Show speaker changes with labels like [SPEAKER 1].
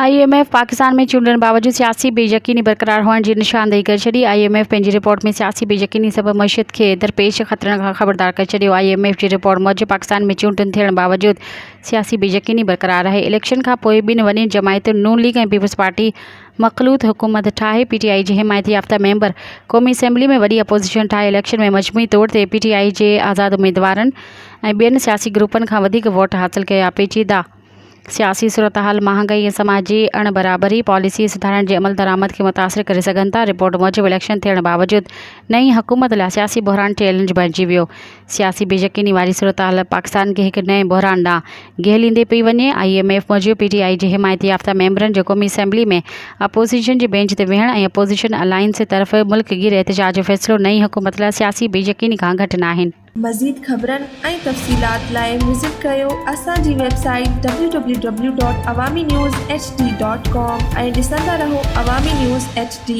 [SPEAKER 1] IMF Pakistan में चूंडण बावजूद सियासी बेयकीनी बरक़रार हुअण जी निशानदेही करे छॾी। IMF पंहिंजी रिपोर्ट में सियासी बेयकीनी सबबि मईशत खे दरपेश ख़तरनि खां ख़बरदार करे छॾियो। IMF जी रिपोर्ट मूजिबि पाकिस्तान में चूंडण थियण बावजूद सियासी बेयकीनी बरक़रार आहे। इलेक्शन खां पोइ ॿिनि वॾियुनि जमायतुनि नून लीग ऐं पीपल्स पार्टी मख़लूत हुकूमत ठाहे। PTI जे हिमायती याफ़्ता मेंबर क़ौमी असेंबली में वॾी अपोज़िशन ठाहे। इलेक्शन में मजमूई तौर ते PTI जे आज़ाद उम्मीदवारनि ऐं ॿियनि सियासी ग्रुपनि खां वधीक वोट हासिल कया। पेचीदा सियासी सूरतहाल महांगाई ऐं समाजी अणबराबरी पॉलिसी सुधारण जे अमल दरामद खे मुतासिर करे सघनि था। रिपोर्ट मूजिबि इलेक्शन थियण बावजूद नई हुकूमत लाइ सियासी बहरान चैलेंज बणिजी वियो। सियासी बेयकीनी वारी सूरतहाल पाकिस्तान खे हिकु नए बहरान ॾांहुं घेलींदे पई वञे। IMF मूजिबि PTI जे हिमायती याफ़्ता मेंबरनि जो क़ौमी असेंबली में अपोज़िशन जे बेंच ते वेहण ऐं अपोज़िशन अलायंस तरफ़ मुल्कगीर एहतजाज जो फ़ैसिलो नई हुकूमत लाइ सियासी बेयकीनी खां घटि न आहिनि।
[SPEAKER 2] मज़ीद ख़बरनि ऐं तफ़सीलात लाइ विज़िट कयो असांजी वेबसाइट www.awamiNewsHD.com ऐं ॾिसंदा रहो अवामी न्यूज़ HD।